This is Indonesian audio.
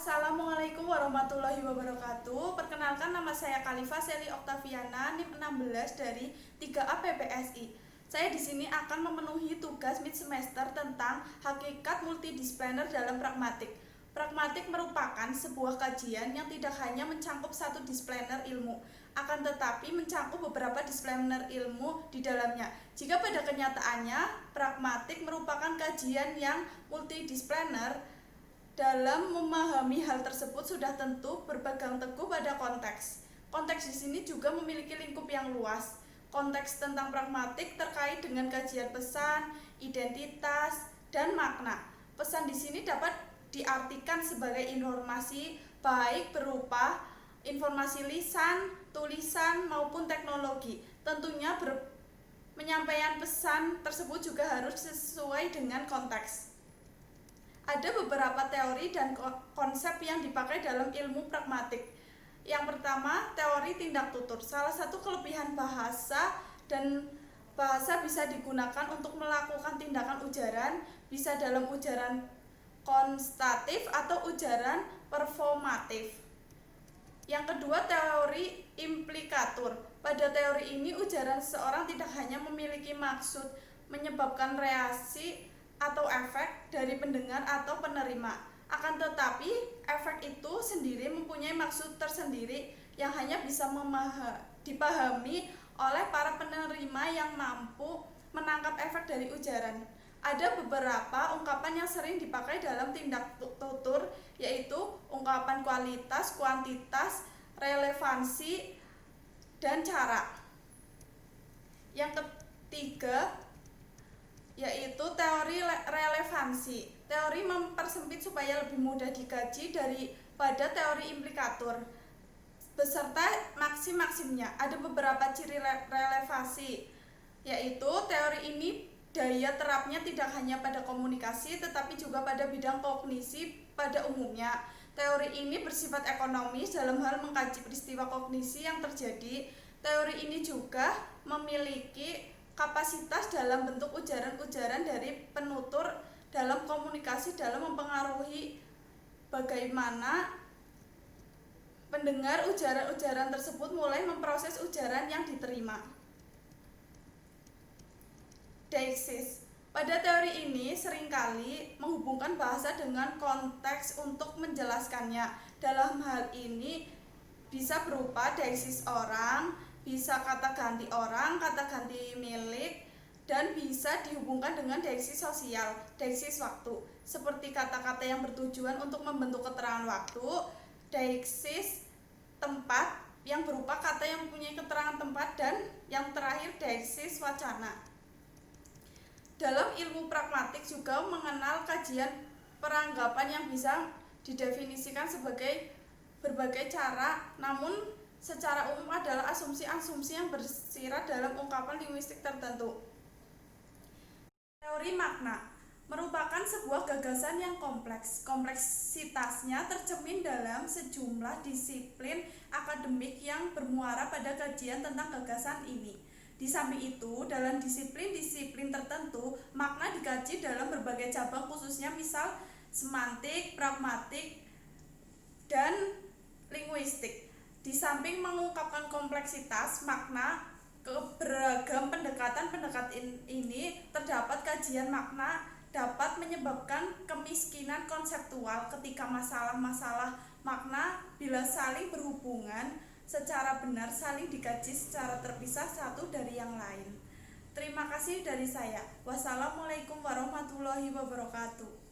Assalamualaikum warahmatullahi wabarakatuh. Perkenalkan, nama saya Khalifa Seli Oktaviana, NIM 16 dari 3A PPSI. Saya di sini akan memenuhi tugas mid semester tentang hakikat multidisipliner dalam pragmatik. Pragmatik merupakan sebuah kajian yang tidak hanya mencangkup satu disipliner ilmu, akan tetapi mencangkup beberapa disipliner ilmu di dalamnya. Jika pada kenyataannya, pragmatik merupakan kajian yang multidisipliner, dalam memahami hal tersebut sudah tentu berpegang teguh pada konteks. Konteks di sini juga memiliki lingkup yang luas. Konteks tentang pragmatik terkait dengan kajian pesan, identitas, dan makna. Pesan di sini dapat diartikan sebagai informasi baik berupa informasi lisan, tulisan, maupun teknologi. Tentunya penyampaian pesan tersebut juga harus sesuai dengan konteks. Ada beberapa teori dan konsep yang dipakai dalam ilmu pragmatik. Yang pertama, teori tindak tutur. Salah satu kelebihan bahasa bisa digunakan untuk melakukan tindakan ujaran, bisa dalam ujaran konstatif atau ujaran performatif. Yang kedua, teori implikatur. Pada teori ini, ujaran seseorang tidak hanya memiliki maksud menyebabkan reaksi atau efek dari pendengar atau penerima, akan tetapi efek itu sendiri mempunyai maksud tersendiri yang hanya bisa dipahami oleh para penerima yang mampu menangkap efek dari ujaran. Ada beberapa ungkapan yang sering dipakai dalam tindak tutur, yaitu ungkapan kualitas, kuantitas, relevansi, dan cara. Yang ketiga yaitu teori relevansi. Teori mempersempit supaya lebih mudah dikaji daripada teori implikatur beserta maksim-maksimnya. Ada beberapa ciri relevansi, yaitu teori ini daya terapnya tidak hanya pada komunikasi tetapi juga pada bidang kognisi pada umumnya. Teori ini bersifat ekonomis dalam hal mengkaji peristiwa kognisi yang terjadi. Teori ini juga memiliki kapasitas dalam bentuk ujaran-ujaran dari penutur dalam komunikasi dalam mempengaruhi bagaimana pendengar ujaran-ujaran tersebut mulai memproses ujaran yang diterima. Deixis. Pada teori ini seringkali menghubungkan bahasa dengan konteks untuk menjelaskannya. Dalam hal ini bisa berupa deixis orang, bisa kata ganti orang, kata ganti milik, dan bisa dihubungkan dengan deixis sosial, deixis waktu, seperti kata-kata yang bertujuan untuk membentuk keterangan waktu, deixis tempat yang berupa kata yang mempunyai keterangan tempat, dan yang terakhir deixis wacana. Dalam ilmu pragmatik juga mengenal kajian peranggapan yang bisa didefinisikan sebagai berbagai cara, namun secara umum adalah asumsi-asumsi yang bersirah dalam ungkapan linguistik tertentu. Teori makna merupakan sebuah gagasan yang kompleks. Kompleksitasnya tercermin dalam sejumlah disiplin akademik yang bermuara pada kajian tentang gagasan ini. Di samping itu, dalam disiplin-disiplin tertentu, makna dikaji dalam berbagai cabang, khususnya misal semantik, pragmatik, dan linguistik. Di samping mengungkapkan kompleksitas makna, beragam pendekatan ini terdapat kajian makna dapat menyebabkan kemiskinan konseptual ketika masalah-masalah makna bila saling berhubungan secara benar saling dikaji secara terpisah satu dari yang lain. Terima kasih dari saya. Wassalamualaikum warahmatullahi wabarakatuh.